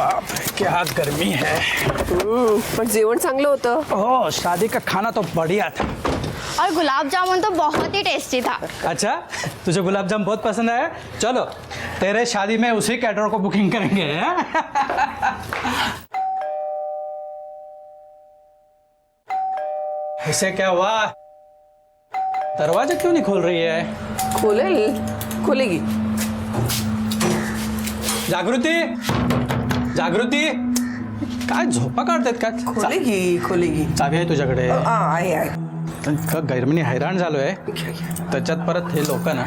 बाप रे, क्या गर्मी है। पण जेवण चांगलं होतं। ओह, शादी का खाना तो बढ़िया था। और गुलाब जामुन तो बहुत ही टेस्टी था। अच्छा, तुझे गुलाब जामुन बहुत पसंद आया? चलो तेरे शादी में उसी कैटरर को बुकिंग करेंगे। इसे क्या हुआ? दरवाजा क्यों नहीं खोल रही है? खोलेगी। जागृती, जागृती, काय झोपा काढतात का? खोलेगी। चावी आहे तुझ्याकडे? आहे। गरमीने हैराण झालोय, त्याच्यात परत हे लोक ना,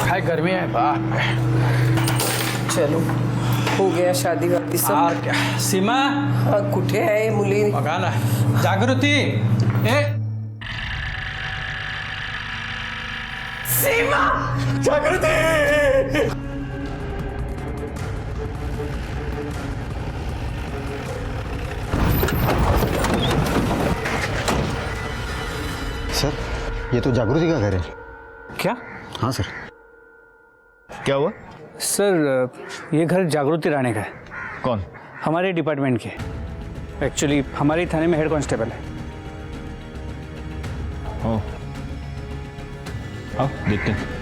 काय गर्मी आहे बाप रे। चलो, हो गया शादी वादी सब। और क्या? सीमा कुठे आहे मुली? बघा ना, जागृती, ए सीमा, जागृती। सर, ये तो जागृति का घर है। क्या? हाँ सर। क्या हुआ? सर, ये घर जागृति राणे का है। कौन? हमारे डिपार्टमेंट के। एक्चुअली हमारे थाने में हेड कांस्टेबल है। ओ, आओ देखते हैं।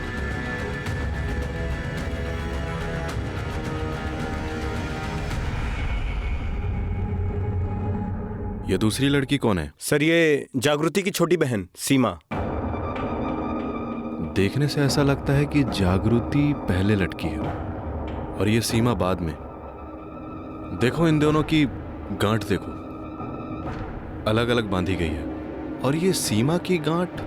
ये दूसरी लड़की कौन है? सर, ये जागृति की छोटी बहन सीमा। देखने से ऐसा लगता है कि जागृति पहले लटकी है और ये सीमा बाद में। देखो, इन दोनों की गांठ देखो, अलग अलग बांधी गई है। और ये सीमा की गांठ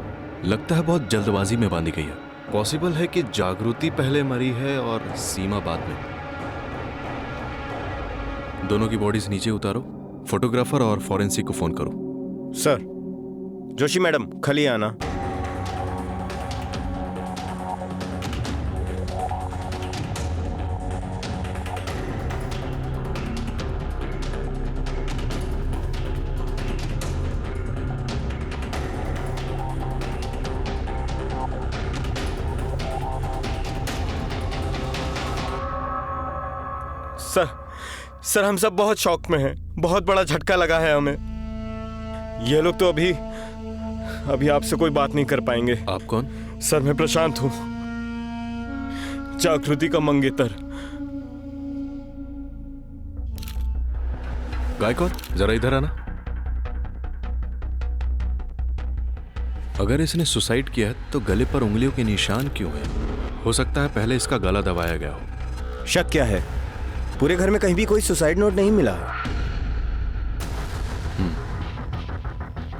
लगता है बहुत जल्दबाजी में बांधी गई है। पॉसिबल है कि जागृति पहले मरी है और सीमा बाद में। दोनों की बॉडीज नीचे उतारो, फोटोग्राफर और फॉरेंसिक को फोन करो। सर, जोशी मैडम खाली आना। सर, हम सब बहुत शौक में हैं। बहुत बड़ा झटका लगा है हमें। ये लोग तो अभी आपसे कोई बात नहीं कर पाएंगे। आप कौन? सर, मैं प्रशांत हूं, जागृति का मंगेतर। गायकवाड़, जरा इधर आना। अगर इसने सुसाइड किया है तो गले पर उंगलियों के निशान क्यों है? हो सकता है पहले इसका गला दबाया गया हो। शक क्या है? पूरे घर में कहीं भी कोई सुसाइड नोट नहीं मिला।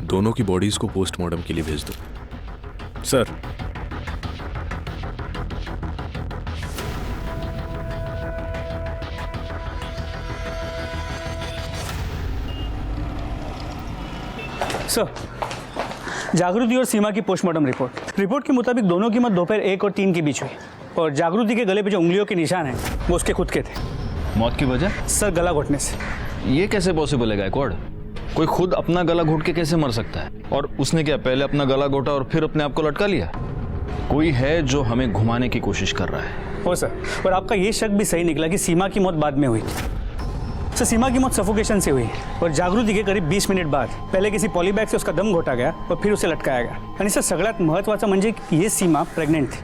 दोनों की बॉडीज को पोस्टमार्टम के लिए भेज दो। सर, जागृति और सीमा की पोस्टमार्टम रिपोर्ट के मुताबिक दोनों की मौत दोपहर 1 और 3 के बीच हुई और जागृति के गले पे जो उंगलियों के निशान हैं वो उसके खुद के थे। मौत की वजह? सर, गला घोटने से। ये कैसे पॉसिबल है गायकवाड़? कोई खुद अपना गला घोट के कैसे मर सकता है? और उसने क्या पहले अपना गला घोटा और फिर अपने आप को लटका लिया? कोई है जो हमें घुमाने की कोशिश कर रहा है। हो सर, और आपका ये शक भी सही निकला कि सीमा की मौत बाद में हुई थी। सर, सीमा की मौत सफोकेशन से हुई और जागृति के करीब 20 मिनट बाद पहले किसी पॉलीबैग से उसका दम घोटा गया और फिर उसे लटकाया गया। आणि सर, सगळ्यात महत्त्वाचं म्हणजे ये सीमा प्रेग्नेंट थी।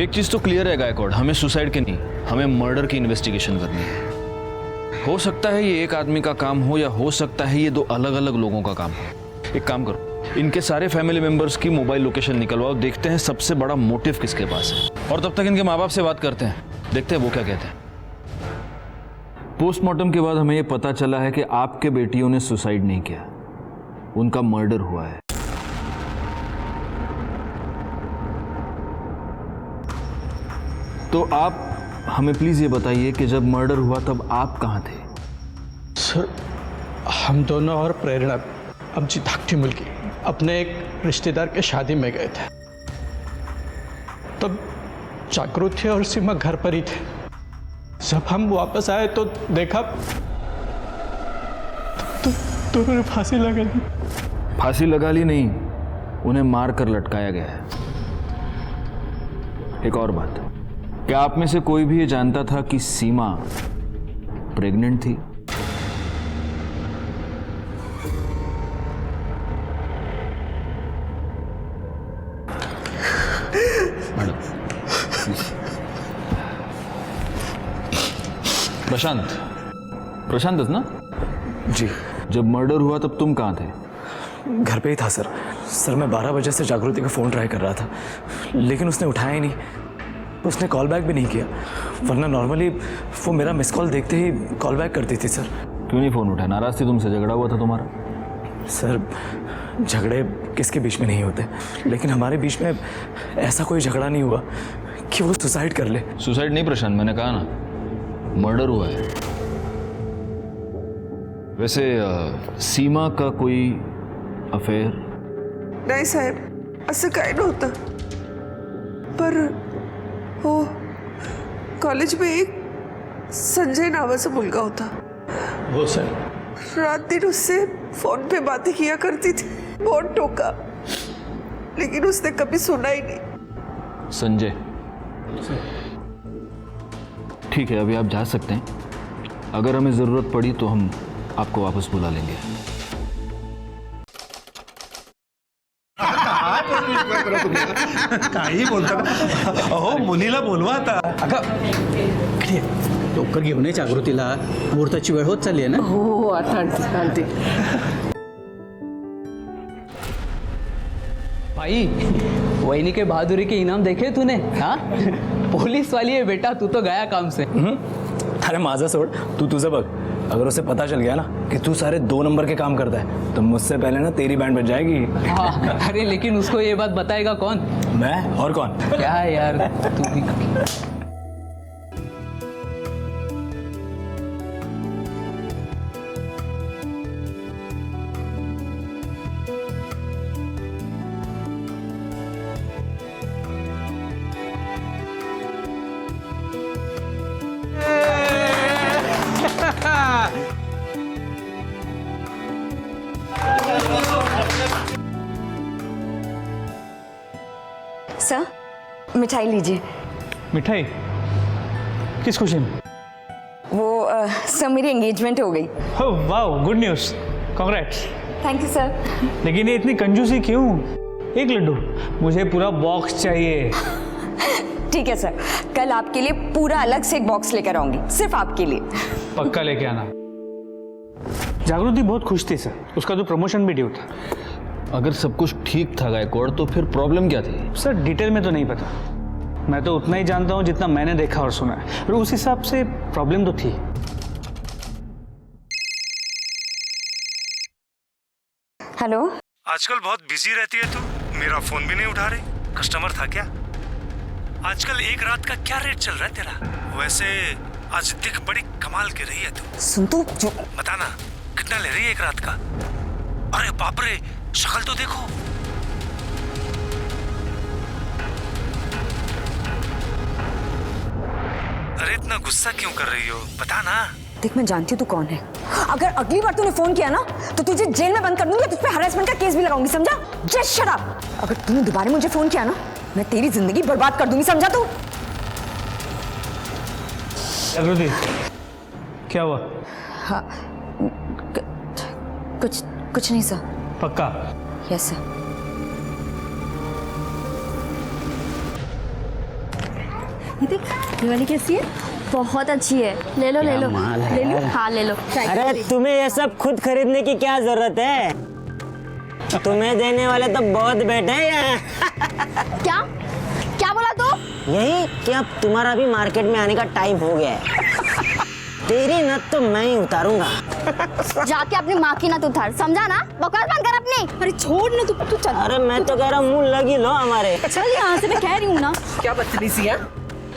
एक चीज तो क्लियर है गायकवाड़, हमें सुसाइड की नहीं, हमें मर्डर की इन्वेस्टिगेशन करनी है। हो सकता है ये एक आदमी का काम हो या हो सकता है ये 2 अलग अलग लोगों का काम हो। एक काम करो, इनके सारे फैमिली मेंबर्स की मोबाइल लोकेशन निकलवाओ, देखते हैं सबसे बड़ा मोटिव किसके पास है। और तब तक इनके माँ बाप से बात करते हैं, देखते हैं वो क्या कहते हैं। पोस्टमार्टम के बाद हमें ये पता चला है कि आपके बेटियों ने सुसाइड नहीं किया, उनका मर्डर हुआ है। तो आप हमें प्लीज ये बताइए कि जब मर्डर हुआ तब आप कहाँ थे? सर, हम दोनों और प्रेरणा आमची धाकटी मुलगी अपने एक रिश्तेदार के शादी में गए थे। तब जागृति और सीमा घर पर ही थे। जब हम वापस आए तो देखा तो दोनों ने फांसी लगा ली। फांसी लगा ली नहीं, उन्हें मार कर लटकाया गया है। एक और बात, क्या आप में से कोई भी ये जानता था कि सीमा प्रेग्नेंट थी? प्रशांत, प्रशांतच ना? जी। जब मर्डर हुआ तब तुम कहाँ थे? घर पे ही था सर। सर मैं 12 बजे से जागृति का फ़ोन ट्राई कर रहा था, लेकिन उसने उठाया ही नहीं। उसने कॉल बैक भी नहीं किया, वरना नॉर्मली वो मेरा मिस कॉल देखते ही कॉल बैक करती थी सर। क्यों नहीं फ़ोन उठाया? नाराज़ थी तुमसे? झगड़ा हुआ था तुम्हारा? सर झगड़े किसके बीच में नहीं होते, लेकिन हमारे बीच में ऐसा कोई झगड़ा नहीं हुआ कि वो सुसाइड कर ले। सुसाइड नहीं प्रशांत, मैंने कहा ना मर्डर हुआ है। वैसे सीमा का कोई अफेयर? नाही साहेब, असं काय नव्हतं, पर हो कॉलेज में एक संजय नावाचा मुलगा होता। वो सर, रात दिन उससे फोन पे बातें किया करती थी, बहुत टोका, लेकिन उसने कभी सुना ही नहीं। संजय, ठीक है, अभी आप जा सकते हैं। अगर हमें ज़रूरत पड़ी तो हम आपको वापस बुला लेंगे। काही बोलता अहो, मुलीला बोलवा आता. लवकर घेऊन ये जागृतीला, मुहूर्ताची वेळ होत चालली आहे ना. हो आता आणते. भाई, वहीनी के बहादुरी के इनाम देखे तूने? हाँ, पुलिस वाली है बेटा, तू तो गया काम से. अरे माझं सोड, तू तुझं बघ. अगर उसे पता चल गया ना कि तू सारे 2 नंबर के काम करता है तो मुझसे पहले ना तेरी बैंड बज जाएगी. हाँ, अरे लेकिन उसको ये बात बताएगा कौन? मैं और कौन? क्या यार तू भी. सर, मिठाई लीजिए. मिठाई किस खुशी में? वो सर मेरी एंगेजमेंट हो गई. Oh wow, good news, congrats. Thank you sir. लेकिन ये इतनी कंजूसी क्यों? एक लड्डू, मुझे पूरा बॉक्स चाहिए. ठीक है सर, कल आपके लिए पूरा अलग से एक बॉक्स लेकर आऊंगी, सिर्फ आपके लिए. पक्का लेके आना. जागृति बहुत खुश थी सर, उसका तो प्रमोशन भी ड्यू था. अगर सब कुछ ठीक था गायकवाड़, तो फिर प्रॉब्लम क्या थी? सर डिटेल में तो नहीं पता, मैं तो उतना ही जानता हूँ जितना मैंने देखा और सुना है, और उस हिसाब से प्रॉब्लम तो थी. हेलो. आजकल बहुत बिजी रहती है तू, मेरा फोन भी नहीं उठा रही. कस्टमर था क्या? आजकल एक रात का क्या रेट चल रहा है तेरा? वैसे आज दिख बड़ी कमाल की रही है तू. सुन तू जो बताना कितना ले रही है एक रात का? अरे बाप रे, शक्ल तो देखो. अरे इतना गुस्सा क्यों कर रही हो, बता ना. देख, मैं जानती हूँ तू कौन है. अगर अगली बार तूने फोन किया ना तो तुझे जेल में बंद कर दूंगी, तुझ पे हरासमेंट का केस भी लगाऊंगी, समझा? Just shut up. अगर तूने दोबारा मुझे फोन किया ना, मैं तेरी जिंदगी बर्बाद कर दूंगी, समझा तू? जागृति, क्या हुआ? हाँ, कुछ नहीं सर. पक्का? Yes sir. ये देख, ये वाली कैसी है? बहुत अच्छी है, ले लो ले लो ले लो. हाँ ले लो. अरे तुम्हें ये सब खुद खरीदने की क्या जरूरत है? तुम्हें देने वाले तो बहुत बैठे हैं. क्या क्या बोला तू? यही कि अब तुम्हारा भी मार्केट में आने का टाइम हो गया है. तेरी नत तो मैं ही उतारूंगा. जाके अपनी माँ की नत उतार, समझा ना? बकवास बंद कर अपनी. अरे छोड़ ना, तू चल. अरे मैं तो कह रहा हूँ मुंह लगी लो हमारे. चल यहाँ से, मैं कह रही हूँ ना. क्या बदतमीजी है?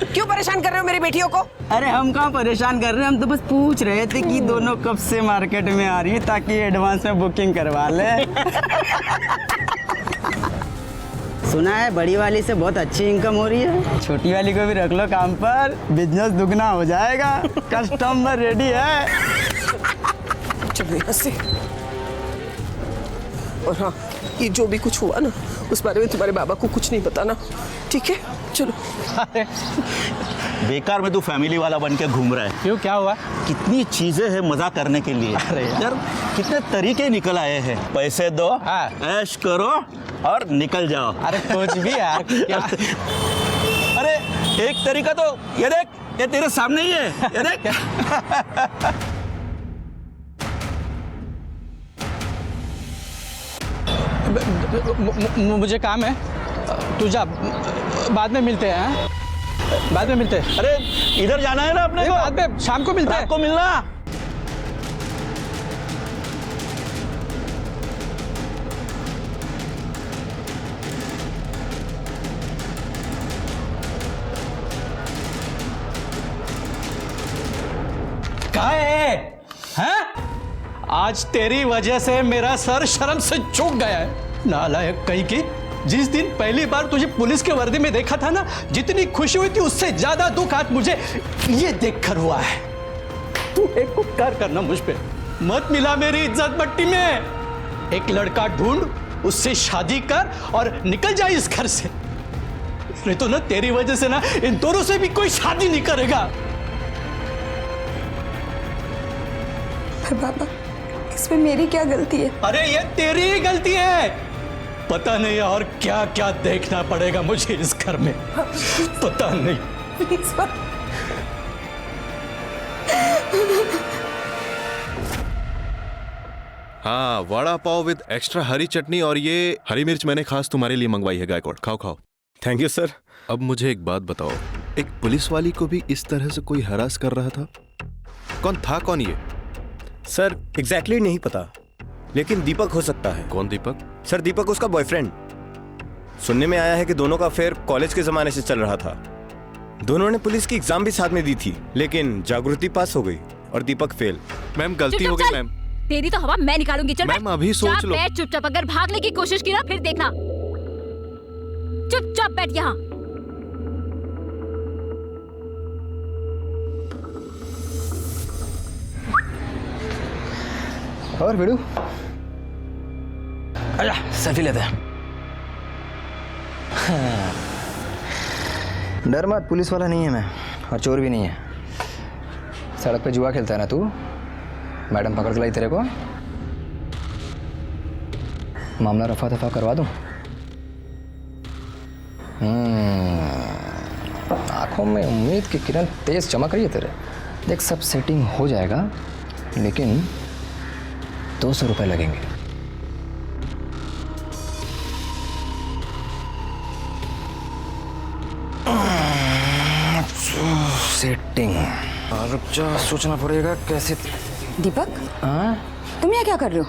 क्यों परेशान कर रहे हो मेरी बेटियों को? अरे हम कहाँ परेशान कर रहे हैं, हम तो बस पूछ रहे थे कि दोनों कब से मार्केट में आ रही है ताकि एडवांस में बुकिंग करवा ले. सुना है बड़ी वाली से बहुत अच्छी इनकम हो रही है. छोटी वाली को भी रख लो काम पर, बिजनेस दुगना हो जाएगा. कस्टमर रेडी है. चल यहाँ से. और हाँ, ये जो भी कुछ हुआ ना, उस बारे में तुम्हारे बाबा को कुछ नहीं बताना, ठीक है? चलो। अरे बेकार में तू फैमिली वाला बन के घूम रहा है। क्यों, क्या हुआ? कितनी चीजें हैं मजा करने के लिए। अरे यार कितने तरीके निकल आए हैं। पैसे दो, हाँ। ऐश करो और निकल जाओ। अरे कुछ भी यार, क्या? अरे एक तरीका तो ये देख, ये तेरे सामने ही है, ये देख। मुझे काम है, तू जा, बाद में मिलते हैं। हाँ? बाद में मिलते हैं। अरे इधर जाना है ना अपने को। बाद में शाम को मिलते हैं। रात को मिलना। कहाँ है? हैं? आज तेरी वजह से मेरा सर शर्म से झुक गया है। नालायक कहीं की, जिस दिन पहली बार तुझे पुलिस के वर्दी में देखा था ना, जितनी खुशी हुई थी उससे ज्यादा दुख आज मुझे ये देखकर हुआ है। तू एक उपकार करना मुझ पे, मत मिला मेरी इज्जत मट्टी में। एक लड़का ढूंढ, उससे शादी कर और निकल जा इस घर से। नहीं तो ना तेरी वजह से ना इन दोनों से भी कोई शादी नहीं करेगा। बाबा, इसमें मेरी क्या गलती है? अरे ये तेरी ही गलती है। पता नहीं और क्या क्या देखना पड़ेगा मुझे इस घर में, पता नहीं। हाँ, वड़ा पाव विद एक्स्ट्रा हरी चटनी, और ये हरी मिर्च मैंने खास तुम्हारे लिए मंगवाई है गायकवाड़। खाओ खाओ। Thank you sir. अब मुझे एक बात बताओ, एक पुलिस वाली को भी इस तरह से कोई हरास कर रहा था? कौन ये? सर एग्जैक्टली नहीं पता, लेकिन दीपक हो सकता है। कौन दीपक? सर दीपक उसका बॉयफ्रेंड। सुनने में आया है कि दोनों का अफेयर कॉलेज के जमाने से चल रहा था। दोनों ने पुलिस की एग्जाम भी साथ में दी थी, लेकिन जागृति पास हो गई और दीपक फेल। मैम गलती हो गई मैम। तेरी तो हवा मैं निकालूंगी। चल मैम अभी सोच लो। बैठ चुपचाप, अगर भागने की कोशिश की ना फिर देखना। चुपचाप बैठ यहाँ। और बिड़ू, आजा सेल्फी लेते हैं। डर मत, पुलिस वाला नहीं है मैं, और चोर भी नहीं है। सड़क पे जुआ खेलता है ना तू, मैडम पकड़ के लाई तेरे को, मामला रफा दफा करवा दूं। आंखों में उम्मीद की किरण तेज चमक रही है तेरे। देख सब सेटिंग हो जाएगा, लेकिन 200 रुपए लगेंगे। सेटिंग रुक जा, सोचना पड़ेगा कैसे। दीपक, हाँ तुम यहाँ क्या कर रहे हो?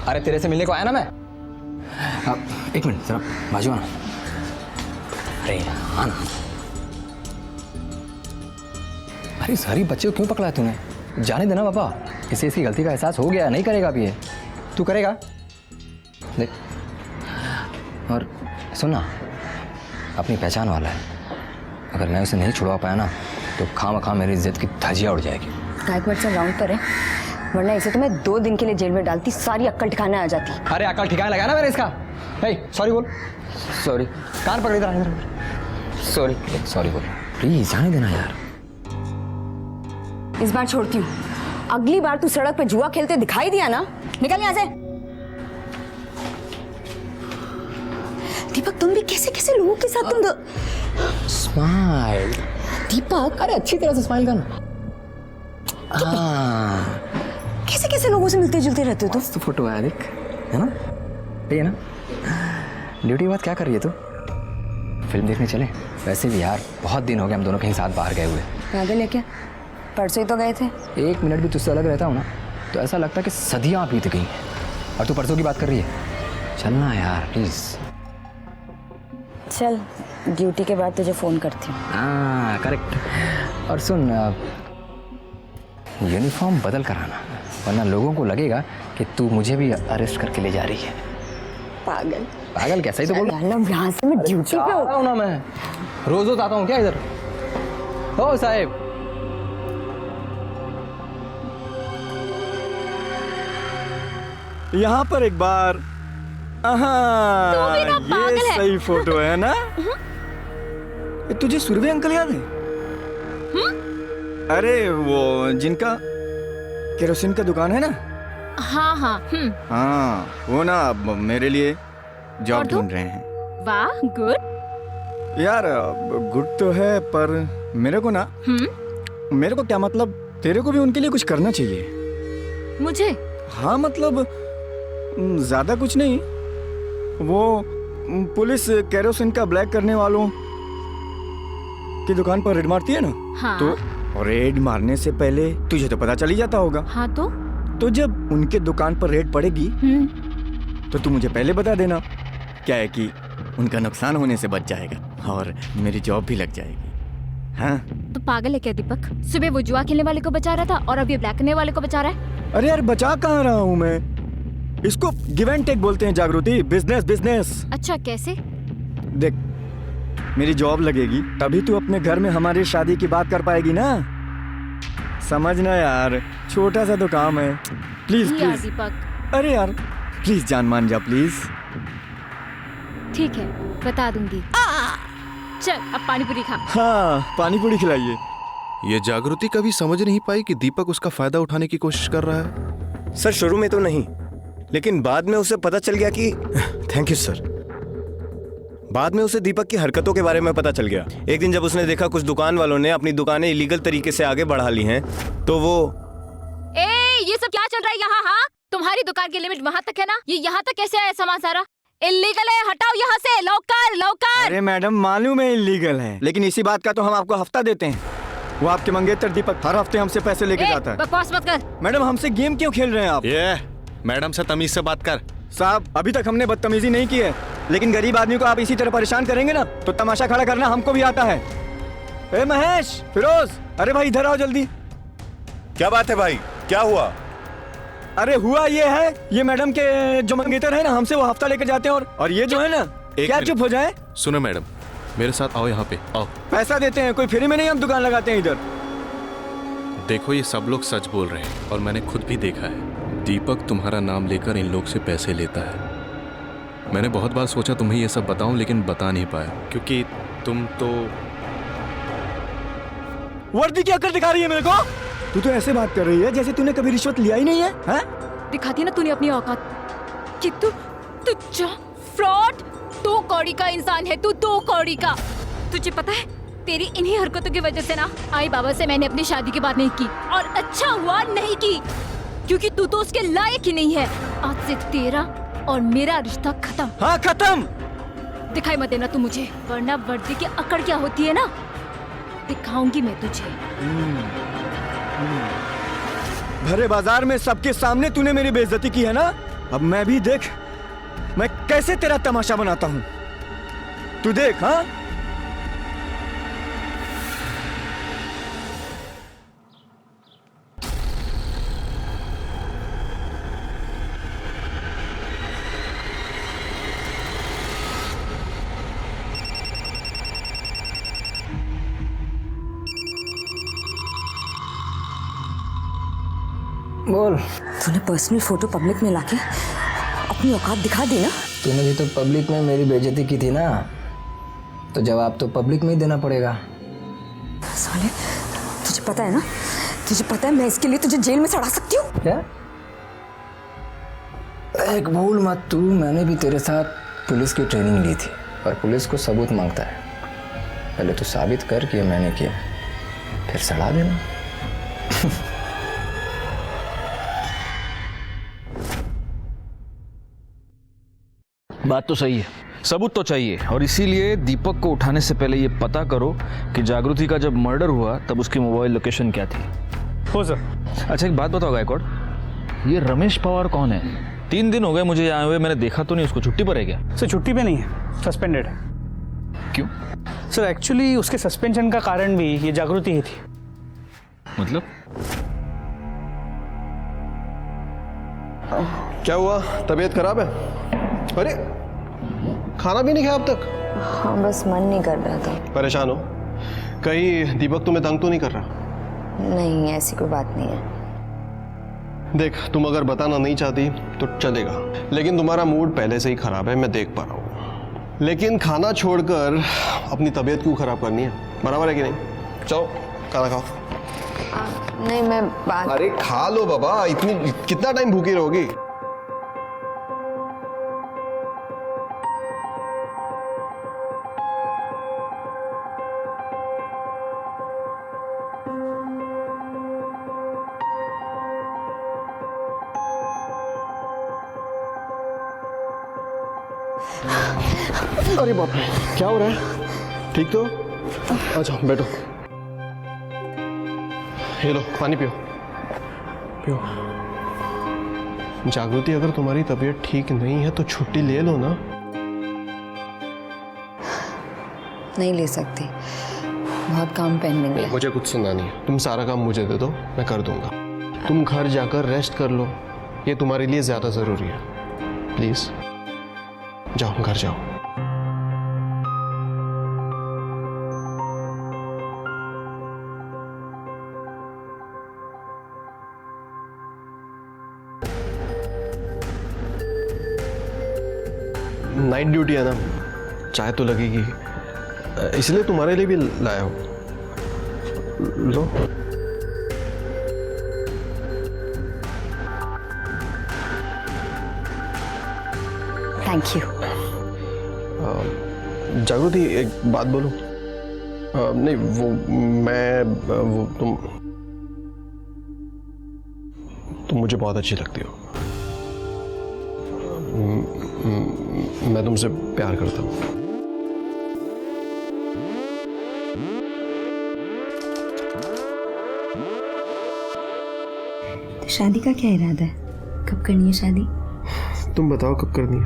अरे तेरे से मिलने को आया ना मैं। अब एक मिनट जरा बाजू आना। अरे आना। अरे सारी बच्चे को क्यों पकड़ा है तूने? जाने देना बाबा, इसे इसकी गलती का एहसास हो गया, नहीं करेगा अभी ये। तू करेगा? देख, और सुनना, अपनी पहचान वाला है, अगर मैं उसे नहीं छुड़वा पाया ना तो खामखा मेरी इज्जत की धज्जियां उड़ जाएगी। गायकवाड़ से राउंड पर है, वरना इसे तो मैं 2 दिन के लिए जेल में डालती, सारी अक्ल ठिकाने आ जाती। अरे अक्ल ठिकाने लगाया ना मैंने इसका। सॉरी बोल। सॉरी, कान पकड़ इधर। सॉरी सॉरी बोल, प्लीज जाने देना यार। इस बार छोड़ती हूँ, अगली बार तू सड़क पे जुआ खेलते दिखाई दिया ना, निकल यहाँ से। दीपक तुम भी कैसे कैसे लोगों के साथ तुम स्माइल। दीपक, अरे अच्छी तरह से स्माइल करना। हाँ, कैसे कैसे लोगों से मिलते जुलते रहते हो तुम? तो फोटो आया देख, है ना? ये है ना? ड्यूटी के बाद क्या कर रही है तू? फिल्म देखने चले? वैसे भी यार बहुत दिन हो गए हम दोनों कहीं साथ बाहर गए हुए। पागल है क्या? परसों ही तो गए थे। 1 मिनट भी तुझसे अलग रहता हूँ ना तो ऐसा लगता है कि सदियाँ बीत गई हैं, और तू परसों की बात कर रही है। चलना यार प्लीज। चल, ड्यूटी के बाद तुझे फोन करती हूँ। हाँ करेक्ट। और सुन, यूनिफॉर्म बदल कर आना, वरना लोगों को लगेगा कि तू मुझे भी अरेस्ट करके ले जा रही है। पागल पागल कैसा ही तो बोल। यहाँ से मैं ड्यूटी पे हूँ ना, मैं रोज आता हूँ क्या इधर? ओ साहब, यहाँ पर एक बार हाँ, भी ना पागल ये है। सही फोटो है ना? ये तुझे सुरभि अंकल याद है? अरे वो जिनका केरोसिन का दुकान है ना? हाँ हाँ हाँ, वो ना अब मेरे लिए जॉब और तुम? ढूंढ रहे हैं। वाह गुड। यार गुड तो है, पर मेरे को ना, मेरे को क्या मतलब, तेरे को भी उनके लिए कुछ करना चाहिए। मुझे? हाँ मतलब ज्यादा कुछ नहीं, वो पुलिस केरोसिन का ब्लैक करने वालों की दुकान पर रेड मारती है ना। हाँ। तो रेड मारने से पहले तुझे तो पता चल ही जाता होगा। हाँ तो जब उनके दुकान पर रेड पड़ेगी तो तू मुझे पहले बता देना। क्या है कि उनका नुकसान होने से बच जाएगा और मेरी जॉब भी लग जाएगी। हाँ तो पागल है क्या दीपक? सुबह वो जुआ खेलने वाले को बचा रहा था और अब ये ब्लैक करने वाले को बचा रहा है। अरे यार बचा कहाँ रहा हूँ मैं, इसको गिव एंड टेक बोलते हैं जागृति, बिजनेस बिजनेस। अच्छा कैसे? देख, मेरी जॉब लगेगी तभी तू अपने घर में हमारी शादी की बात कर पाएगी ना। समझना यार, छोटा सा तो काम है। प्लीज यार प्लीज। दीपक। अरे यार प्लीज जान मान जा प्लीज। ठीक है बता दूंगी। चल अब पानी पूरी खा। हाँ पानी पूरी खिलाइए। ये जागृति कभी समझ नहीं पाई कि दीपक उसका फायदा उठाने की कोशिश कर रहा है। सर शुरू में तो नहीं, लेकिन बाद में उसे पता चल गया कि थैंक यू सर। बाद में उसे दीपक की हरकतों के बारे में पता चल गया। एक दिन जब उसने देखा कुछ दुकान वालों ने अपनी दुकानें इलीगल तरीके से आगे बढ़ा ली हैं, तो वो ये सब क्या चल रहा है यहाँ? हाँ तुम्हारी दुकान की लिमिट वहाँ तक है ना, ये यहाँ तक कैसे आया सामान सारा? इलीगल है, हटाओ यहाँ से, लौकर लौकर। अरे मैडम मालूम है इलीगल है, लेकिन इसी बात का तो हम आपको हफ्ता देते हैं। वो आपके मंगेतर दीपक हर हफ्ते हमसे पैसे लेके जाता है। बकवास मत कर। मैडम हमसे गेम क्यों खेल रहे हैं आप? ये मैडम से तमीज से बात कर। साहब अभी तक हमने बदतमीजी नहीं की है, लेकिन गरीब आदमी को आप इसी तरह परेशान करेंगे ना तो तमाशा खड़ा करना हमको भी आता है। ए महेश, फिरोज, अरे भाई इधर आओ जल्दी। क्या बात है भाई, क्या हुआ? अरे हुआ ये है, ये मैडम के जो मंगेतर है ना, हमसे वो हफ्ता लेकर जाते हैं और ये जो है ना, क्या चुप हो जाए? सुनो मैडम, मेरे साथ आओ, यहाँ पे आओ। पैसा देते हैं, कोई फ्री में नहीं हम दुकान लगाते हैं इधर। देखो ये सब लोग सच बोल रहे हैं और मैंने खुद भी देखा है। दीपक तुम्हारा नाम लेकर इन लोग से पैसे लेता है। मैंने बहुत बार सोचा तुम्हें ये सब बताऊं, लेकिन बता नहीं पाया क्योंकि तुम तो वर्दी क्या कर दिखा रही है मेरे को? तू तो ऐसे बात कर रही है जैसे तूने कभी रिश्वत लिया ही नहीं है, हैं? दिखाती ना तूने अपनी औकात कि तू फ्रॉड, 2 कौड़ी का इंसान है तू, 2 कौड़ी का। तुझे पता है तेरी इन्हीं हरकतों की वजह से ना आई बाबा से मैंने अपनी शादी की बात नहीं की, और अच्छा हुआ नहीं की, क्योंकि तू तो उसके लायक ही नहीं है। आज से तेरा और मेरा रिश्ता खत्म। हाँ खत्म। दिखाई मत देना तू मुझे, वरना वर्दी की अकड़ क्या होती है ना दिखाऊंगी मैं तुझे। भरे बाजार में सबके सामने तूने मेरी बेइज्जती की है ना, अब मैं भी देख मैं कैसे तेरा तमाशा बनाता हूँ, तू देख। हाँ बोल। तूने पर्सनल फोटो पब्लिक में लाके अपनी औकात दिखा दी ना। तूने भी तो पब्लिक में मेरी बेइज्जती की थी ना, तो जवाब तो पब्लिक में ही देना पड़ेगा। साले तुझे पता है ना, तुझे पता है मैं इसके लिए तुझे जेल में चढ़ा सकती हूँ। क्या? एक भूल मत तू, मैंने भी तेरे साथ पुलिस की ट्रेनिंग ली थी और पुलिस को सबूत मांगता है। पहले तो साबित कर कि मैंने किया, फिर सड़ा देना। बात तो सही है, सबूत तो चाहिए, और इसीलिए दीपक को उठाने से पहले ये पता करो कि जागृति का जब मर्डर हुआ तब उसकी मोबाइल लोकेशन क्या थी। हो सर। अच्छा एक बात बताओ गायकवाड़, ये रमेश पवार कौन है? 3 दिन हो गए मुझे यहाँ हुए, मैंने देखा तो नहीं उसको। छुट्टी पर है क्या? सर छुट्टी पे नहीं है, सस्पेंडेड है। क्यों? सर एक्चुअली उसके सस्पेंशन का कारण भी ये जागृति ही थी। मतलब? क्या हुआ, तबीयत खराब है? अरे खाना भी नहीं खाया अब तक? हाँ बस मन नहीं कर रहा था। परेशान हो? कहीं दीपक तुम्हें तंग तो नहीं कर रहा? नहीं ऐसी कोई बात नहीं है। देख, तुम अगर बताना नहीं चाहती तो चलेगा, लेकिन तुम्हारा मूड पहले से ही खराब है, मैं देख पा रहा हूँ। लेकिन खाना छोड़कर अपनी तबीयत क्यों खराब करनी है? बराबर है कि नहीं? चलो खाना खाओ। नहीं, मैं बात। अरे खा लो बाबा, इतनी कितना टाइम भूखी रहोगी? अरे बाप रे, क्या हो रहा है? ठीक तो? अच्छा बैठो, ये लो पानी पियो। पियो। जागृति, अगर तुम्हारी तबीयत ठीक नहीं है तो छुट्टी ले लो ना। नहीं ले सकती, बहुत काम पेंडिंग है। मुझे कुछ सुनना नहीं है, तुम सारा काम मुझे दे दो, मैं कर दूंगा। तुम घर जाकर रेस्ट कर लो, ये तुम्हारे लिए ज्यादा जरूरी है। प्लीज जाओ, घर जाओ। नाइट ड्यूटी है ना, चाय तो लगेगी, इसलिए तुम्हारे लिए भी लाया हूं। लो। Thank you. जागृति, एक बात बोलूं? नहीं, वो मैं वो तुम मुझे बहुत अच्छी लगती हो। मैं तुमसे प्यार करता हूँ। तो शादी का क्या इरादा है? कब करनी है शादी? तुम बताओ कब करनी है?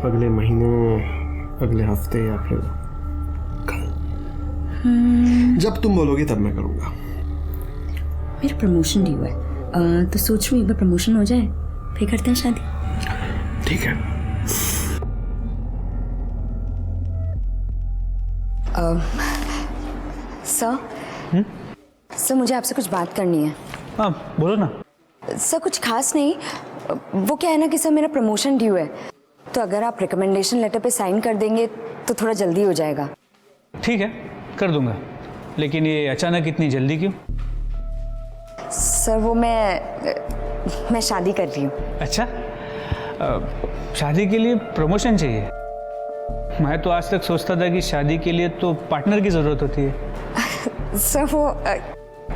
अगले महीनों, अगले हफ्ते, या फिर कल? जब तुम बोलोगे तब मैं करूँगा। मेरा प्रमोशन ड्यू है, तो सोच रही हूँ एक बार प्रमोशन हो जाए फिर करते हैं शादी। ठीक है। सर, मुझे आपसे कुछ बात करनी है। हाँ बोलो ना। सर कुछ खास नहीं, वो क्या है ना कि सर मेरा प्रमोशन ड्यू है, तो अगर आप रिकमेंडेशन लेटर पे साइन कर देंगे तो थोड़ा जल्दी हो जाएगा। ठीक है, कर दूंगा, लेकिन ये अचानक इतनी जल्दी क्यों? सर वो मैं शादी कर रही हूँ। अच्छा, शादी के लिए प्रमोशन चाहिए? मैं तो आज तक सोचता था कि शादी के लिए तो पार्टनर की ज़रूरत होती है। सर वो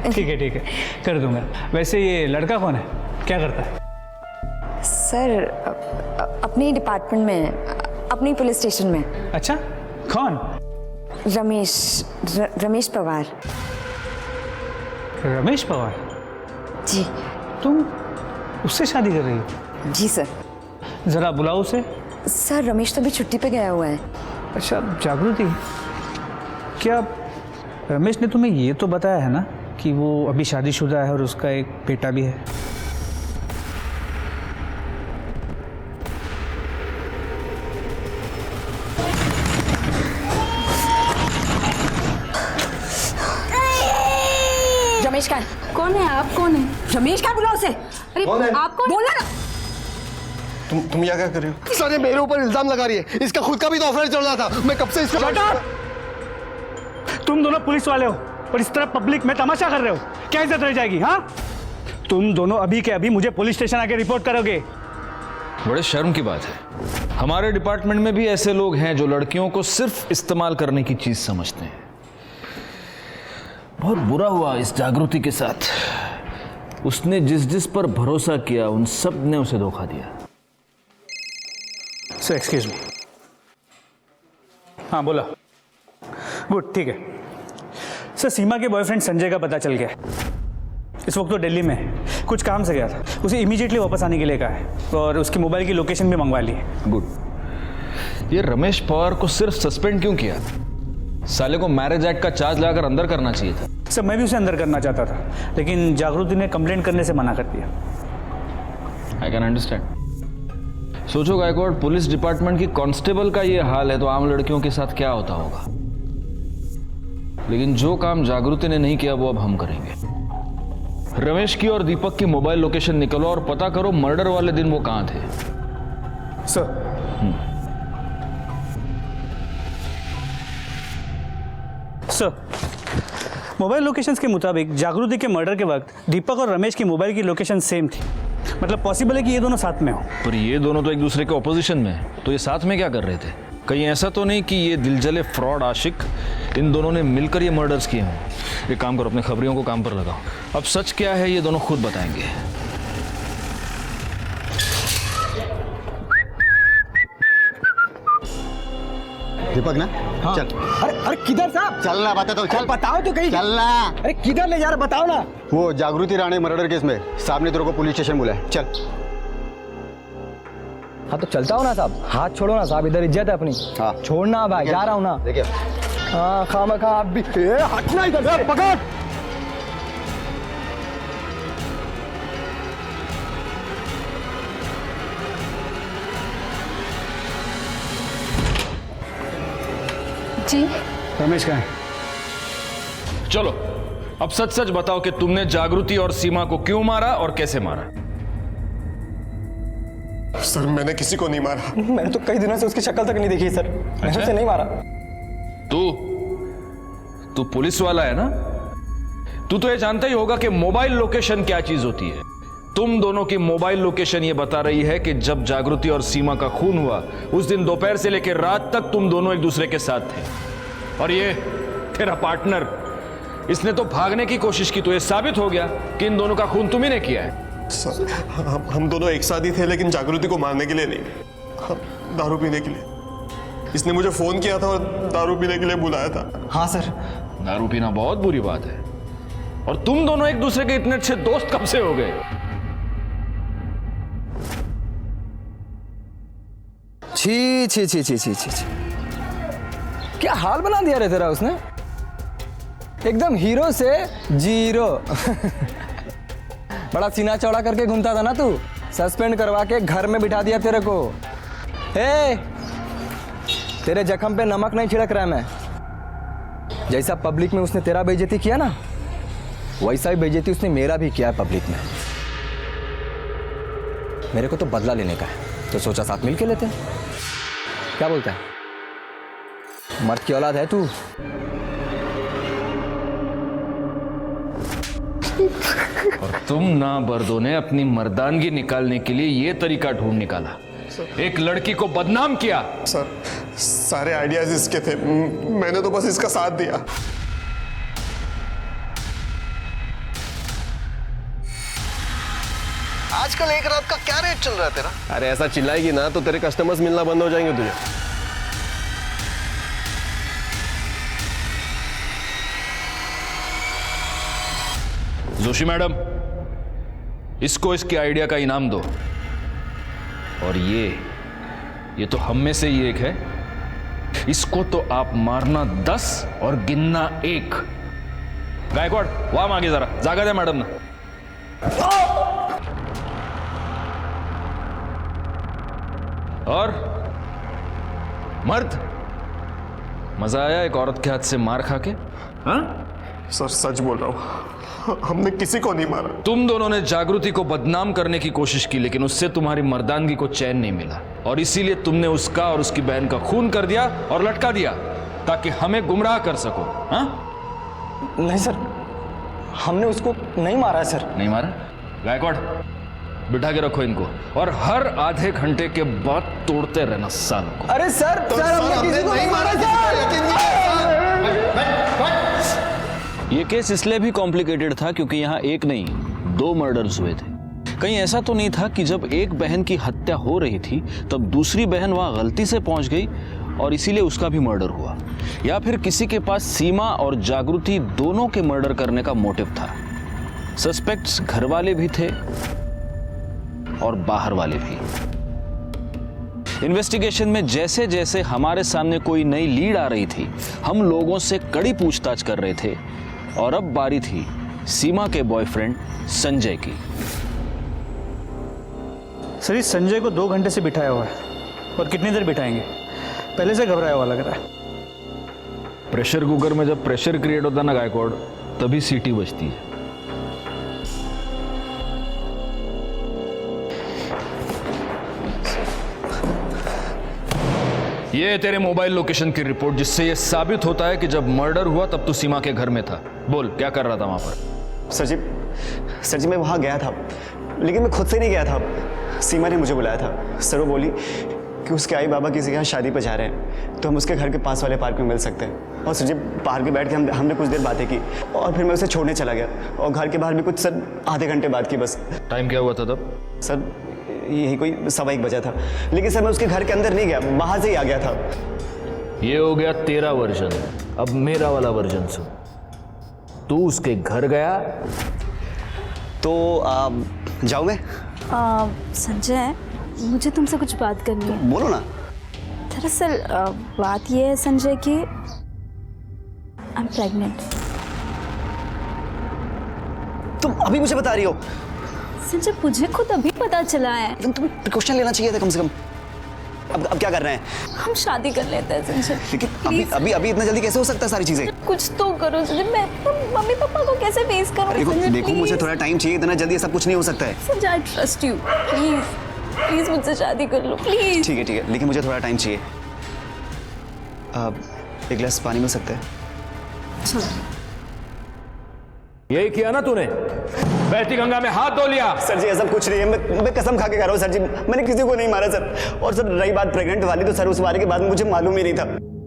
ठीक है, कर दूंगा। वैसे ये लड़का कौन है, क्या करता है? सर अपने डिपार्टमेंट में, अपनी पुलिस स्टेशन में। अच्छा, कौन? रमेश पवार। रमेश पवार? जी। तुम उससे शादी कर रही हो? जी सर। जरा बुलाओ उसे। सर रमेश तो अभी छुट्टी पे गया हुआ है। अच्छा जागृति, क्या रमेश ने तुम्हें ये तो बताया है ना कि वो अभी शादीशुदा है और उसका एक बेटा भी है? रमेश का कौन है? आप कौन है? रमेश का बुलाओ उसे। अरे कौन है? आप कौन? बोलना ना। तुम यहाँ क्या कर रही हो? सारे मेरे ऊपर इल्जाम लगा रही है। इसका खुद का भी तो अफेयर चल रहा था। मैं कब से इसको तुम दोनों पुलिस वाले हो और इस तरह पब्लिक में तमाशा कर रहे हो, क्या इज्जत रह जाएगी? हाँ, तुम दोनों अभी के अभी मुझे पुलिस स्टेशन आके रिपोर्ट करोगे। बड़े शर्म की बात है, हमारे डिपार्टमेंट में भी ऐसे लोग हैं जो लड़कियों को सिर्फ इस्तेमाल करने की चीज समझते हैं। बहुत बुरा हुआ इस जागृति के साथ। उसने जिस जिस पर भरोसा किया उन सब ने उसे धोखा दिया। Sir excuse me. हाँ बोला। गुड, ठीक है सर। सीमा के बॉयफ्रेंड संजय का पता चल गया। इस वक्त तो दिल्ली में है, कुछ काम से गया था। उसे इमीडिएटली वापस आने के लिए कहा है और उसकी मोबाइल की लोकेशन भी मंगवा ली है। गुड। ये रमेश पवार को सिर्फ सस्पेंड क्यों किया? साले को मैरिज एक्ट का चार्ज लगाकर अंदर करना चाहिए था। सर मैं भी उसे अंदर करना चाहता था, लेकिन जागृति ने कंप्लेंट करने से मना कर दिया। I can understand. सोचो गायकवाड़, पुलिस डिपार्टमेंट की कांस्टेबल का ये हाल है तो आम लड़कियों के साथ क्या होता होगा। लेकिन जो काम जागृति ने नहीं किया वो अब हम करेंगे। रमेश की और दीपक की मोबाइल लोकेशन निकलो और पता करो मर्डर वाले दिन वो कहां थे। सर। सर, मोबाइल लोकेशंस के मुताबिक जागृति के मर्डर के वक्त दीपक और रमेश की मोबाइल की लोकेशन सेम थी। मतलब पॉसिबल है कि ये दोनों साथ में हो। पर ये दोनों तो एक दूसरे के ऑपोजिशन में हैं, तो ये साथ में क्या कर रहे थे? कहीं ऐसा तो नहीं कि ये दिलजले फ्रॉड आशिक इन दोनों ने मिलकर ये मर्डर्स किए हों? एक काम करो, अपने खबरियों को काम पर लगाओ। अब सच क्या है ये दोनों खुद बताएंगे। दीपक ना? हाँ। चल। अरे किधर साहब? चलना बातें तो चल। बताओ तो कहीं। चलना। अरे किधर ले जा रहा बताओ ना। वो जागृति राणे मर्डर केस में साहब ने तेरे को पुलिस स्टेशन बुलाया। चल। हाँ तो चलता हो ना साहब, हाथ छोड़ो ना साहब, इधर इज्जत है अपनी। हाँ छोड़ना भाई, जा रहा हूँ ना। देखिए हाँ खामखा आप भी हटना इधर से। पकड़। जी रमेश कहाँ है? चलो अब सच सच बताओ कि तुमने जागृति और सीमा को क्यों मारा और कैसे मारा? सर मैंने किसी को नहीं मारा। मैंने तो कई दिनों से उसकी शक्ल तक नहीं देखी सर। मैंने उसे नहीं मारा। तू पुलिस वाला है ना? तू तो ये जानता ही होगा कि मोबाइल लोकेशन क्या चीज होती है। तुम दोनों की मोबाइल लोकेशन ये बता रही है कि जब जागृति और सीमा का खून हुआ उस दिन दोपहर से लेकर रात तक तुम दोनों एक दूसरे के साथ थे। और ये तेरा पार्टनर, इसने तो भागने की कोशिश की, तो ये साबित हो गया कि इन दोनों का खून तुम्ही ने किया है। सर हम दोनों एक साथ ही थे, लेकिन जागृति को मारने के लिए नहीं, दारू पीने के लिए। इसने मुझे फोन किया था और दारू पीने के लिए बुलाया था। हाँ सर। दारू पीना बहुत बुरी बात है। और तुम दोनों एक दूसरे के इतने अच्छे दोस्त कब से हो गए? छी छी छी छी छी छी, क्या हाल बना दिया रे तेरा उसने, एकदम हीरो से जीरो। बड़ा सीना चौड़ा करके घूमता था ना तू, सस्पेंड करवा के घर में बिठा दिया तेरे को। हे, तेरे जख्म पे नमक नहीं छिड़क रहा मैं। जैसा पब्लिक में उसने तेरा बेइज्जती किया ना, वैसा ही बेइज्जती उसने मेरा भी किया है पब्लिक में। मेरे को तो बदला लेने का है, तो सोचा साथ मिल के लेते हैं। क्या बोलता है? मर्द की औलाद है तू। और तुम ना बर्दों ने अपनी मर्दानगी निकालने के लिए ये तरीका ढूंढ निकाला, एक लड़की को बदनाम किया। सर सारे आइडियाज इसके थे, मैंने तो बस इसका साथ दिया। आजकल एक रात का क्या रेट चल रहा है तेरा? अरे ऐसा चिल्लाएगी ना तो तेरे कस्टमर्स मिलना बंद हो जाएंगे तुझे। जोशी मैडम, इसको इसके आइडिया का इनाम दो। और ये तो हम में से ही एक है, इसको तो आप मारना 10 और गिनना 1। गायकवाड़ वहां मांगे जरा, जागा दे मैडम ना। और मर्द, मजा आया एक औरत के हाथ से मार खा के? हाँ सर सच बोल रहा हूं, हमने किसी को नहीं मारा। तुम दोनों ने जागृति को बदनाम करने की कोशिश की, लेकिन उससे तुम्हारी मर्दानगी को चैन नहीं मिला, और इसीलिए तुमने उसका और उसकी बहन का खून कर दिया और लटका दिया ताकि हमें गुमराह कर सको। हाँ? नहीं सर, हमने उसको नहीं मारा है सर। नहीं मारा? गायकवाड़ बिठा के रखो इनको, और हर आधे घंटे के बाद तोड़ते रहना सालों को। अरे सर, हमने किसी को नहीं मारा सर। ये केस इसलिए भी कॉम्प्लिकेटेड था क्योंकि यहाँ एक नहीं 2 मर्डर्स हुए थे। कहीं ऐसा तो नहीं था कि जब एक बहन की हत्या हो रही थी तब दूसरी बहन वहां गलती से पहुंच गई और इसीलिए उसका भी मर्डर हुआ, या फिर किसी के पास सीमा और जागृति दोनों के मर्डर करने का मोटिव था। सस्पेक्ट्स घर वाले भी थे और बाहर वाले भी। इन्वेस्टिगेशन में जैसे जैसे हमारे सामने कोई नई लीड आ रही थी, हम लोगों से कड़ी पूछताछ कर रहे थे, और अब बारी थी सीमा के बॉयफ्रेंड संजय की। सर इस संजय को 2 घंटे से बिठाया हुआ है, और कितनी देर बिठाएंगे? पहले से घबराया हुआ लग रहा है। प्रेशर कुकर में जब प्रेशर क्रिएट होता है ना गायकवाड़, तभी सीटी बजती है। ये तेरे मोबाइल लोकेशन की रिपोर्ट, जिससे ये साबित होता है कि जब मर्डर हुआ तब तू सीमा के घर में था। बोल, क्या कर रहा था वहां पर? सर जी मैं वहाँ गया था, लेकिन मैं खुद से नहीं गया था। सीमा ने मुझे बुलाया था। सर वो बोली कि उसके आई बाबा किसी के यहाँ शादी पर जा रहे हैं, तो हम उसके घर के पास वाले पार्क में मिल सकते हैं। और सर जी पार्क में बैठ के हमने कुछ देर बातें की और फिर मैं उसे छोड़ने चला गया, और घर के बाहर भी कुछ सर आधे घंटे बाद की बस। टाइम क्या हुआ था तब? सर यही कोई 1:15 बजा था, लेकिन सर मैं उसके घर के अंदर नहीं गया, बाहर से ही आ गया था। ये हो गया तेरा वर्जन, अब मेरा वाला वर्जन सुन। तू उसके घर गया तो जाऊँ मैं? संजय, मुझे तुमसे कुछ बात करनी है। बोलो ना। दरअसल बात यह है संजय कि आई एम प्रेग्नेंट। तुम अभी मुझे बता रही हो? संजय मुझे खुद अभी पता चला है। तुम्हें प्रिकॉशन लेना चाहिए था कम से कम। अब क्या कर रहे हैं? हम शादी कर लेते हैं संजय। लेकिन अभी इतना जल्दी कैसे हो सकता है सारी चीजें? कुछ तो करो संजय, मैं मम्मी पापा को कैसे फेस करूं? देखो मुझे थोड़ा टाइम चाहिए, इतना जल्दी सब कुछ नहीं हो सकता है। Sanjay I trust you, please मुझसे शादी कर लो प्लीज। ठीक है, लेकिन मुझे थोड़ा टाइम चाहिए। एक गिलास पानी मिल सकता है? यही किया ना तूने? बहती गंगा में हाथ धो लिया? सर जी ऐसा कुछ नहीं है, मैं कसम खा के कह रहा हूँ सर जी, मैंने किसी को नहीं मारा सर। और सर रही बात प्रेग्नेंट वाली, तो सर उस बारे के बाद मुझे मालूम ही नहीं था।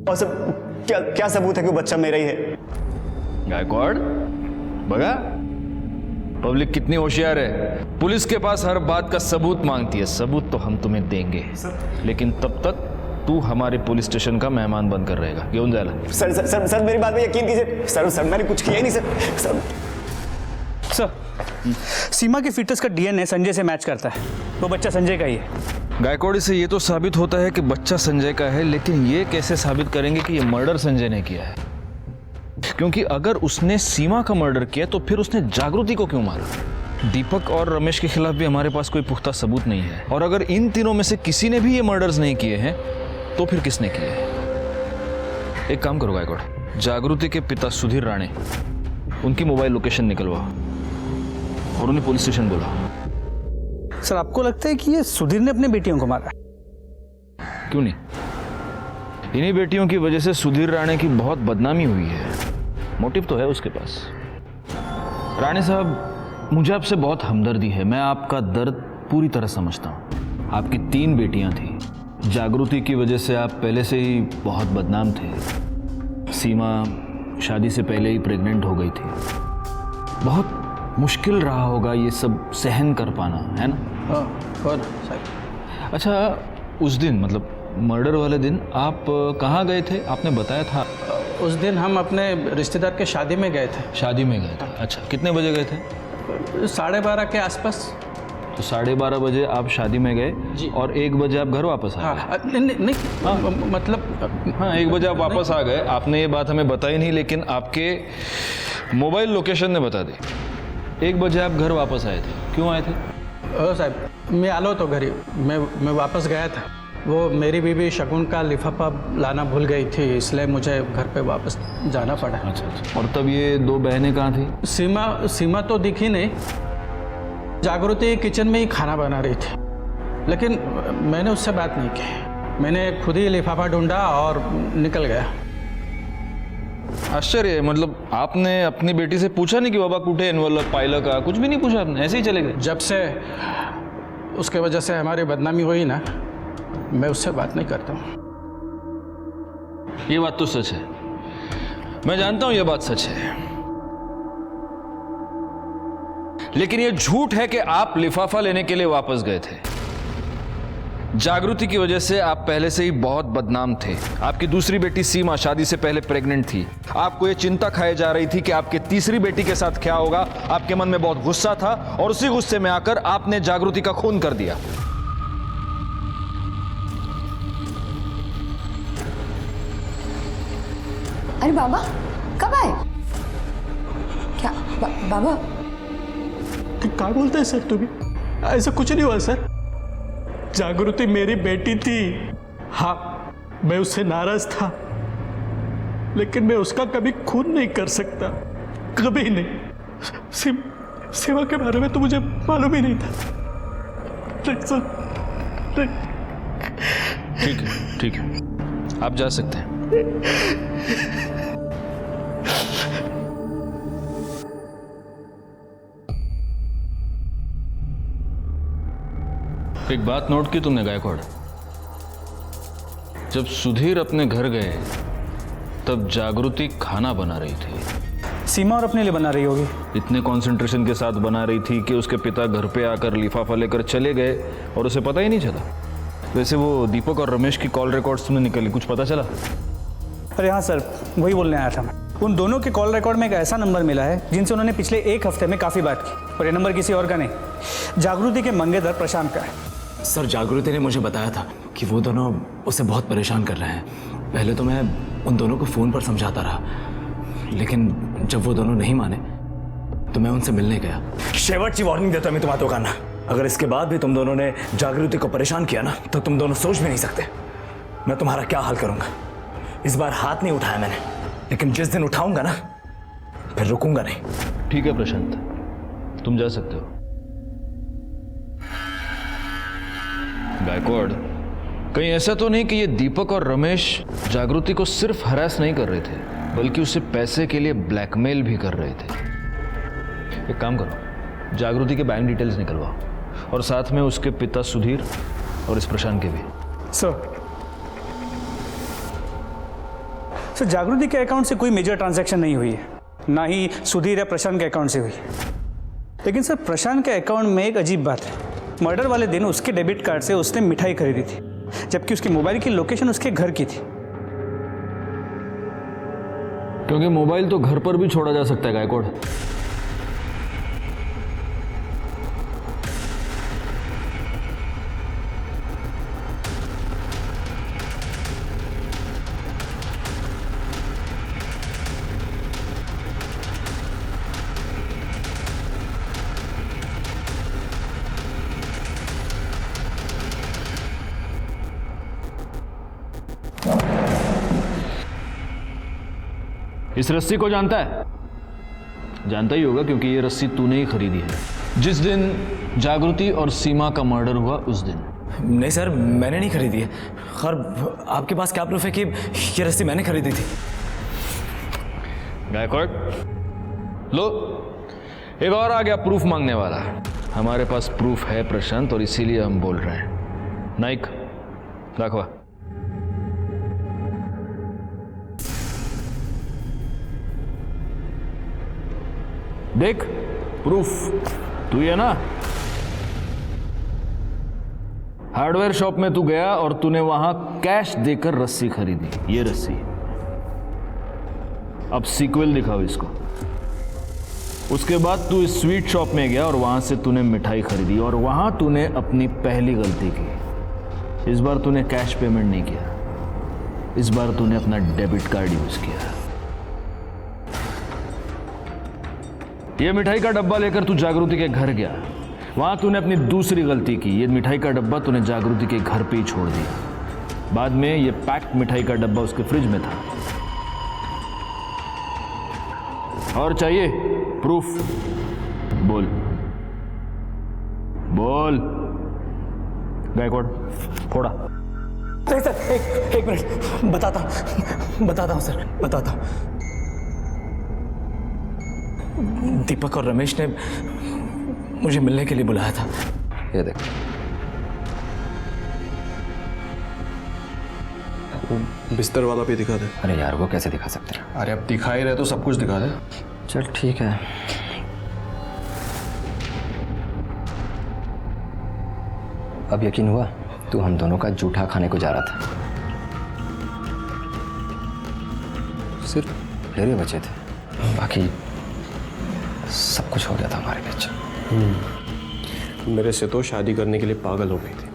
और सर क्या सबूत है कि वो बच्चा मेरा ही है? गायकवाड़, बगा पब्लिक कितनी होशियार है। पुलिस के पास हर बात का सबूत मांगती है। सबूत तो हम तुम्हें देंगे, लेकिन तब तक तू हमारे पुलिस स्टेशन का मेहमान बनकर रहेगा। क्यों जाला? सर मेरी बात में यकीन कीजिए। सर मैंने कुछ किया ही नहीं सर। सर सीमा के फीटस का डीएनए संजय से मैच करता है, वो बच्चा संजय का ही है। गायकवाड़ से ये तो साबित होता है कि बच्चा संजय का है, लेकिन ये कैसे साबित करेंगे कि ये मर्डर संजय ने किया है? क्योंकि अगर उसने सीमा का मर्डर किया तो फिर उसने जागृति को क्यों मारा? दीपक और रमेश के खिलाफ भी हमारे पास कोई पुख्ता सबूत नहीं है, और अगर इन तीनों में से किसी ने भी ये मर्डर्स नहीं किए हैं तो फिर किसने किए हैं? एक काम करो गायकवाड़, जागृति के पिता सुधीर राणे, उनकी मोबाइल लोकेशन निकलवाओ और उन्हें पुलिस स्टेशन बुलाओ। सर आपको लगता है कि ये सुधीर ने अपनी बेटियों को मारा? क्यों नहीं, इन्हीं बेटियों की वजह से सुधीर राणे की बहुत बदनामी हुई है। मोटिव तो है उसके पास। राणे साहब, मुझे आपसे बहुत हमदर्दी है, मैं आपका दर्द पूरी तरह समझता हूँ। आपकी 3 बेटियां थी, जागृति की वजह से आप पहले से ही बहुत बदनाम थे। सीमा शादी से पहले ही प्रेग्नेंट हो गई थी। बहुत मुश्किल रहा होगा ये सब सहन कर पाना, है ना? हाँ। अच्छा, उस दिन मतलब मर्डर वाले दिन आप कहाँ गए थे? आपने बताया था। उस दिन हम अपने रिश्तेदार के शादी में गए थे। शादी में गए थे? अच्छा, कितने बजे गए थे? 12:30 के आसपास। तो 12:30 बजे आप शादी में गए जी, और 1 बजे आप घर वापस आ गए? नहीं, हाँ, मतलब हाँ 1 बजे आप वापस आ गए। आपने ये बात हमें बताई नहीं, लेकिन आपके मोबाइल लोकेशन ने बता दी। 1 बजे आप घर वापस आए थे, क्यों आए थे? साहब मैं आलो तो घरी, मैं वापस गया था। वो मेरी बीवी शगुन का लिफाफा लाना भूल गई थी, इसलिए मुझे घर पे वापस जाना पड़ा। अच्छा। और तब ये 2 बहनें कहाँ थी? सीमा तो दिखी नहीं। जागृति किचन में ही खाना बना रही थी, लेकिन मैंने उससे बात नहीं की। मैंने खुद ही लिफाफा ढूंढा और निकल गया। आश्चर्य है, मतलब आपने अपनी बेटी से पूछा नहीं कि बाबा कुठे एनवलप पाहिलं का? कुछ भी नहीं पूछा आपने, ऐसे ही चले गए? जब से उसके वजह से हमारी बदनामी हुई ना, मैं उससे बात नहीं करता हूँ। ये बात तो सच है, मैं जानता हूं ये बात सच है, लेकिन ये झूठ है कि आप लिफाफा लेने के लिए वापस गए थे। जागृति की वजह से आप पहले से ही बहुत बदनाम थे। आपकी दूसरी बेटी सीमा शादी से पहले प्रेग्नेंट थी। आपको ये चिंता खाई जा रही थी कि आपके तीसरी बेटी के साथ क्या होगा। आपके मन में बहुत गुस्सा था और उसी गुस्से में आकर आपने जागृति का खून कर दिया। अरे बाबा कब आए? क्या बाबा क्या बोलते हैं सर तुम्हें? ऐसा कुछ नहीं हुआ सर। जागृति मेरी बेटी थी। हाँ, मैं उससे नाराज था, लेकिन मैं उसका कभी खून नहीं कर सकता, कभी नहीं। सेवा के बारे में तो मुझे मालूम ही नहीं था। ठीक है, आप जा सकते हैं। एक बात नोट की तुमने गायकवाड़, जब सुधीर अपने घर गए तब जागृति खाना बना रही थी। सीमा और अपने लिए बना रही होगी। इतने कंसंट्रेशन के साथ बना रही थी कि उसके पिता घर पे आकर लिफाफा लेकर चले गए और उसे पता ही नहीं चला। वैसे वो दीपक और रमेश की कॉल रिकॉर्ड्स में निकली, कुछ पता चला? अरे हाँ सर, वही बोलने आया था मैं। उन दोनों के कॉल रिकॉर्ड में एक ऐसा नंबर मिला है जिनसे उन्होंने पिछले 1 हफ्ते में काफ़ी बात की, और ये नंबर किसी और का नहीं, जागृति के मंगेतर प्रशांत का है। सर जागृति ने मुझे बताया था कि वो दोनों उसे बहुत परेशान कर रहे हैं। पहले तो मैं उन दोनों को फ़ोन पर समझाता रहा, लेकिन जब वो दोनों नहीं माने तो मैं उनसे मिलने गया। शेवटची वार्निंग देता मैं तुम्हारा दोकाना, अगर इसके बाद भी तुम दोनों ने जागृति को परेशान किया ना तो तुम दोनों सोच भी नहीं सकते मैं तुम्हारा क्या हाल करूंगा। इस बार हाथ नहीं उठाया मैंने, लेकिन जिस दिन उठाऊंगा ना फिर रुकूंगा नहीं। ठीक है प्रशांत, तुम जा सकते हो। गायकवाड़, कहीं ऐसा तो नहीं कि ये दीपक और रमेश जागृति को सिर्फ हरास नहीं कर रहे थे, बल्कि उसे पैसे के लिए ब्लैकमेल भी कर रहे थे? एक काम करो, जागृति के बैंक डिटेल्स निकलवाओ और साथ में उसके पिता सुधीर और इस प्रशांत के भी। सर जागृति के अकाउंट से कोई मेजर ट्रांजैक्शन नहीं हुई है, ना ही सुधीर या प्रशांत के अकाउंट से हुई है। लेकिन सर प्रशांत के अकाउंट में एक अजीब बात है। मर्डर वाले दिन उसके डेबिट कार्ड से उसने मिठाई खरीदी थी, जबकि उसकी मोबाइल की लोकेशन उसके घर की थी। क्योंकि मोबाइल तो घर पर भी छोड़ा जा सकता है गायकवाड़। इस रस्सी को जानता है? जानता ही होगा क्योंकि ये रस्सी तूने ही खरीदी है जिस दिन जागृति और सीमा का मर्डर हुआ उस दिन। नहीं सर, मैंने नहीं खरीदी है। खैर आपके पास क्या प्रूफ है कि ये रस्सी मैंने खरीदी थी? गायकवाड़ लो, एक और आ गया प्रूफ मांगने वाला। हमारे पास प्रूफ है प्रशांत, और इसीलिए हम बोल रहे हैं। नाइक दाखवा। देख प्रूफ, तू है ना? हार्डवेयर शॉप में तू गया और तूने वहां कैश देकर रस्सी खरीदी, ये रस्सी। अब सीक्वल दिखाओ इसको। उसके बाद तू इस स्वीट शॉप में गया और वहां से तूने मिठाई खरीदी, और वहां तूने अपनी पहली गलती की। इस बार तूने कैश पेमेंट नहीं किया, इस बार तूने अपना डेबिट कार्ड यूज किया। ये मिठाई का डब्बा लेकर तू जागृति के घर गया, वहां तूने अपनी दूसरी गलती की। ये मिठाई का डब्बा तूने जागृति के घर पे ही छोड़ दिया। बाद में ये पैक्ड मिठाई का डब्बा उसके फ्रिज में था। और चाहिए प्रूफ? बोल बोल गायकवाड़, फोड़ा। नहीं सर, एक मिनट, बताता हूँ सर, बताता हूँ। दीपक और रमेश ने मुझे मिलने के लिए बुलाया था। ये देख, बिस्तर वाला भी दिखा दे। अरे यार वो कैसे दिखा सकते हैं? अरे अब दिखा ही रहे तो सब कुछ दिखा दे। चल ठीक है। अब यकीन हुआ तू हम दोनों का जूठा खाने को जा रहा था। सिर्फ फेरे बचे थे, बाकी सब कुछ हो गया था हमारे बीच। मेरे से तो शादी करने के लिए पागल हो गई थी।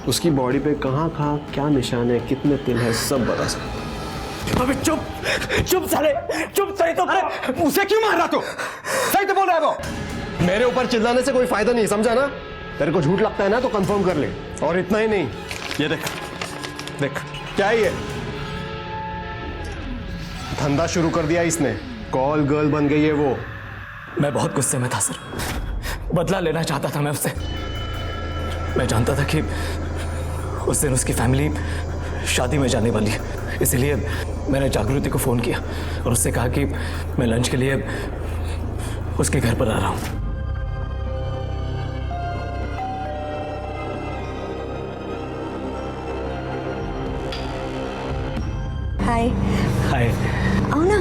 उसकी बॉडी पे कहाँ क्या निशान है, कितने तिल है, सब बता सकते। अबे चुप साले, चुप। सही तो अरे उसे क्यों मार रहा तू? सही तो बोल रहा है वो। मेरे ऊपर चिल्लाने से कोई फायदा नहीं, समझा ना? तेरे को झूठ लगता है ना तो कंफर्म कर ले। और इतना ही नहीं, ये देख क्या है ये? धंधा शुरू कर दिया इसने, कॉल गर्ल बन गई है वो। मैं बहुत गुस्से में था सर, बदला लेना चाहता था मैं उससे। मैं जानता था कि उस दिन उसकी फैमिली शादी में जाने वाली है, इसलिए मैंने जागृति को फ़ोन किया और उससे कहा कि मैं लंच के लिए उसके घर पर आ रहा हूँ। हाय। हाय। आओ ना।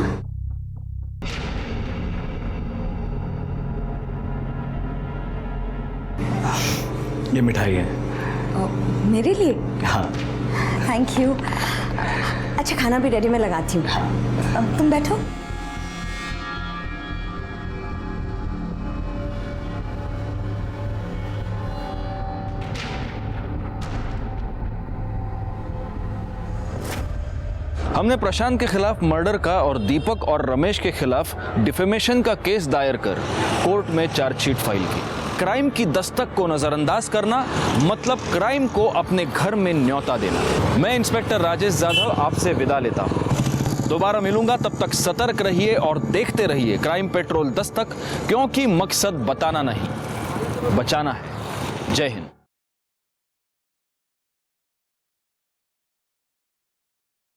ये मिठाई है। मेरे लिए? हाँ। Thank you. अच्छा खाना भी रेडी, मैं लगाती हूँ। अब तुम बैठो। हमने प्रशांत के खिलाफ मर्डर का और दीपक और रमेश के खिलाफ डिफेमेशन का केस दायर कर कोर्ट में चार्जशीट फाइल की। क्राइम की दस्तक को नजरअंदाज करना मतलब क्राइम को अपने घर में न्योता देना। मैं इंस्पेक्टर राजेश जाधव आपसे विदा लेता हूं। दोबारा मिलूंगा, तब तक सतर्क रहिए और देखते रहिए क्राइम पेट्रोल दस्तक, क्योंकि मकसद बताना नहीं, बचाना है। जय हिंद।